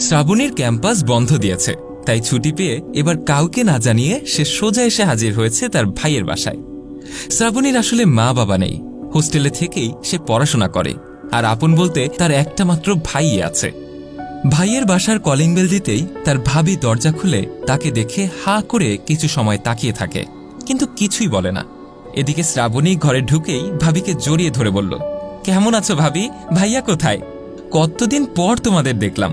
শ্রাবণীর campus বন্ধ দিয়েছে, তাই ছুটি পেয়ে এবার কাউকে না জানিয়ে সে সোজা এসে হাজির হয়েছে তার ভাইয়ের বাসায়। শ্রাবণীর আসলে মা বাবা নেই, হোস্টেলে থেকেই সে পড়াশোনা করে, আর আপন বলতে তার একটা মাত্র ভাই আছে। ভাইয়ের বাসার কলিং বেল দিতেই তার ভাবি দরজা খুলে তাকে দেখে হা করে কিছু সময় তাকিয়ে থাকে, কিন্তু কিছুই বলে না। এদিকে শ্রাবণী ঘরে ঢুকেই ভাবিকে জড়িয়ে ধরে বলল, কেমন আছো ভাবি? ভাইয়া কোথায়? কতদিন পর তোমাদের দেখলাম।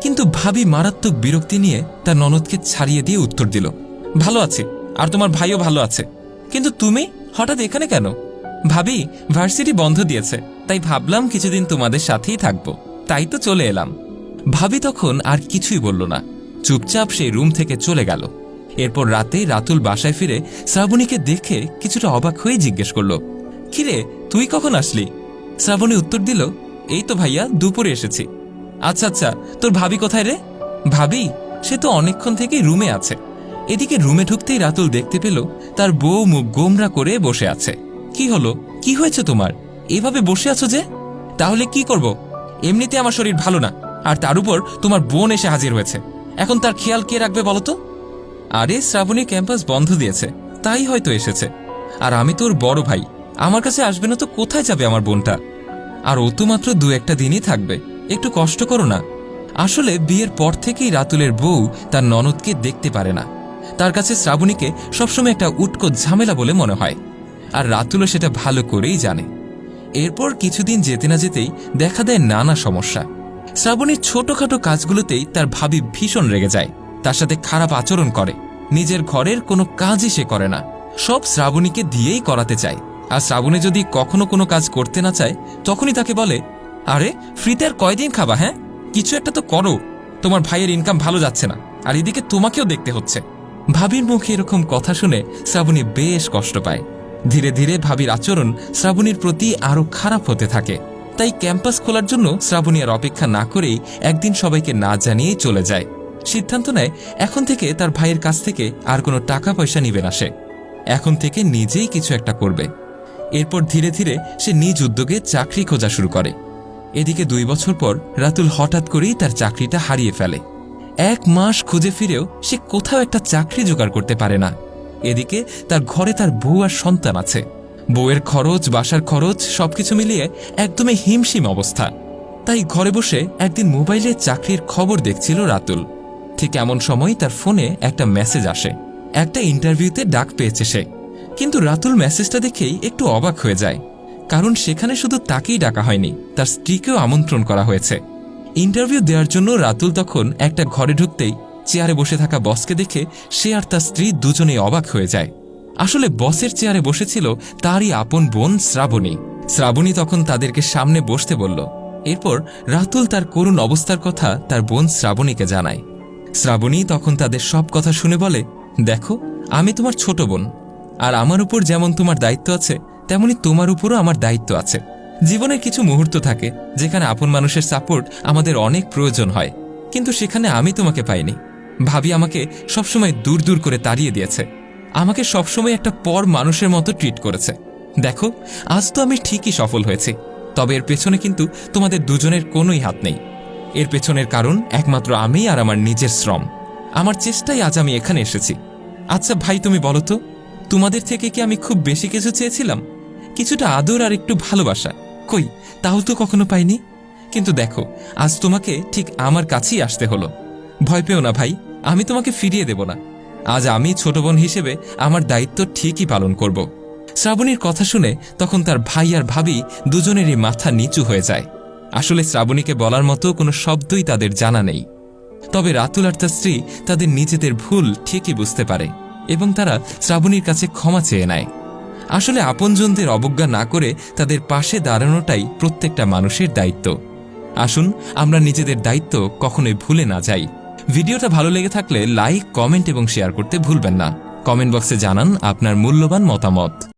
কিন্তু ভাবি মারাত্মক বিরক্তি নিয়ে তার ননদকে ছাড়িয়ে দিয়ে উত্তর দিল, ভালো আছে, আর তোমার ভাইও ভালো আছে, কিন্তু তুমি হঠাৎ এখানে কেন? ভাবি, ভার্সিটি বন্ধ দিয়েছে, তাই ভাবলাম কিছুদিন তোমাদের সাথেই থাকবো, তাই তো চলে এলাম। ভাবি তখন আর কিছুই বলল না, চুপচাপ সেই রুম থেকে চলে গেল। এরপর রাতে রাতুল বাসায় ফিরে শ্রাবণীকে দেখে কিছুটা অবাক হয়ে জিজ্ঞেস করল, কিরে তুই কখন আসলি? শ্রাবণী উত্তর দিল, এই তো ভাইয়া, দুপুরে এসেছি। আচ্ছা আচ্ছা, তোর ভাবি কোথায় রে? ভাবি, সে তো অনেকক্ষণ থেকেই রুমে আছে। এদিকে রুমে ঢুকতেই রাতুল দেখতে পেল তার বউ মুখ গোমরা করে বসে আছে। কি হলো, কি হয়েছে তোমার? এভাবে বসে আছো যে? তাহলে কি করব? এমনিতে আমার শরীর ভালো না, আর তার উপর তোমার বোন এসে হাজির হয়েছে, এখন তার খেয়াল কে রাখবে বলো তো? আরে শ্রাবণী ক্যাম্পাস বন্ধ দিয়েছে, তাই হয়তো এসেছে। আর আমি তোর বড় ভাই, আমার কাছে আসবে না তো কোথায় যাবে আমার বোনটা? আর ও তো মাত্র 2-1 দিনই থাকবে, একটু কষ্ট করো না। আসলে বিয়ের পর থেকেই রাতুলের বউ তার ননদকে দেখতে পারে না। তার কাছে শ্রাবণীকে সবসময় একটা উটকো ঝামেলা বলে মনে হয়, আর রাতুলও সেটা ভালো করেই জানে। এরপর কিছুদিন যেতে না যেতেই দেখা দেয় নানা সমস্যা। শ্রাবণীর ছোটখাটো কাজগুলোতেই তার ভাবি ভীষণ রেগে যায়, তার সাথে খারাপ আচরণ করে। নিজের ঘরের কোনো কাজই সে করে না, সব শ্রাবণীকে দিয়েই করাতে চায়। আর শ্রাবণী যদি কখনো কোনো কাজ করতে না চায়, তখনই তাকে বলে, আরে ফ্রিতে আর কয়দিন খাবা? হ্যাঁ, কিছু একটা তো করো, তোমার ভাইয়ের ইনকাম ভালো যাচ্ছে না, আর এদিকে তোমাকেও দেখতে হচ্ছে। ভাবির মুখে এরকম কথা শুনে শ্রাবণী বেশ কষ্ট পায়। ধীরে ধীরে ভাবির আচরণ শ্রাবণীর প্রতি আরো খারাপ হতে থাকে। তাই ক্যাম্পাস খোলার জন্য শ্রাবণী আর অপেক্ষা না করেই একদিন সবাইকে না জানিয়েই চলে যায়। সিদ্ধান্ত নেয় এখন থেকে তার ভাইয়ের কাছ থেকে আর কোনো টাকা পয়সা নিবে না, সে এখন থেকে নিজেই কিছু একটা করবে। এরপর ধীরে ধীরে সে নিজ উদ্যোগে চাকরি খোঁজা শুরু করে। এদিকে 2 বছর পর রাতুল হঠাৎ করেই তার চাকরিটা হারিয়ে ফেলে। 1 মাস খুঁজে ফিরেও সে কোথাও একটা চাকরি জোগাড় করতে পারে না। এদিকে তার ঘরে তার বউ আর সন্তান আছে, বউয়ের খরচ, বাসার খরচ সবকিছু মিলিয়ে একদমই হিমশিম অবস্থা। তাই ঘরে বসে একদিন মোবাইলে চাকরির খবর দেখছিল রাতুল। ঠিক এমন সময় তার ফোনে একটা মেসেজ আসে, একটা ইন্টারভিউতে ডাক পেয়েছে সে। কিন্তু রাতুল মেসেজটা দেখেই একটু অবাক হয়ে যায়, কারণ সেখানে শুধু তাকেই ডাকা হয়নি, তার স্ত্রীকেও আমন্ত্রণ করা হয়েছে। ইন্টারভিউ দেওয়ার জন্য রাতুল তখন একটা ঘরে ঢুকতেই চেয়ারে বসে থাকা বসকে দেখে সে আর তার স্ত্রী দুজনেই অবাক হয়ে যায়। আসলে বসের চেয়ারে বসেছিল তারই আপন বোন শ্রাবণী। শ্রাবণী তখন তাদেরকে সামনে বসতে বলল। এরপর রাতুল তার করুণ অবস্থার কথা তার বোন শ্রাবণীকে জানায়। শ্রাবণী তখন তাদের সব কথা শুনে বলে, দেখো, আমি তোমার ছোট বোন, আর আমার উপর যেমন তোমার দায়িত্ব আছে, তেমনি তোমার উপরও আমার দায়িত্ব আছে। জীবনের কিছু মুহূর্ত থাকে যেখানে আপন মানুষের সাপোর্ট আমাদের অনেক প্রয়োজন হয়, কিন্তু সেখানে আমি তোমাকে পাইনি। ভাবি আমাকে সবসময় দূর দূর করে তাড়িয়ে দিয়েছে, আমাকে সবসময় একটা পর মানুষের মতো ট্রিট করেছে। দেখো, আজ তো আমি ঠিকই সফল হয়েছি, তবে এর পেছনে কিন্তু তোমাদের দুজনের কোনোই হাত নেই। এর পেছনের কারণ একমাত্র আমি আর আমার নিজের শ্রম, আমার চেষ্টাই আজ আমি এখানে এসেছি। আচ্ছা ভাই, তুমি বলো তো, তোমাদের থেকে কি আমি খুব বেশি কিছু চেয়েছিলাম? কিছুটা আদর আর একটু ভালোবাসা, কই তাও তো কখনো পাইনি। কিন্তু দেখো, আজ তোমাকে ঠিক আমার কাছেই আসতে হলো। ভয় পেও না ভাই, আমি তোমাকে ফিরিয়ে দেব না। আজ আমি ছোট বোন হিসেবে আমার দায়িত্ব ঠিকই পালন করব। শ্রাবণীর কথা শুনে তখন তার ভাই আর ভাবি দুজনেরই মাথা নিচু হয়ে যায়। আসলে শ্রাবণীকে বলার মতো কোনো শব্দই তাদের জানা নেই। তবে রাতুল আর তার স্ত্রী তাদের নিজেদের ভুল ঠিকই বুঝতে পারে এবং তারা শ্রাবণীর কাছে ক্ষমা চেয়ে নেয়। আসলে আপনজনদের অবজ্ঞা না করে তাদের পাশে দাঁড়ানোটাই প্রত্যেকটা মানুষের দায়িত্ব। আসুন আমরা নিজেদের দায়িত্ব কখনোই ভুলে না যাই। ভিডিওটা ভালো লেগে থাকলে লাইক, কমেন্ট এবং শেয়ার করতে ভুলবেন না। কমেন্ট বক্সে জানান আপনার মূল্যবান মতামত।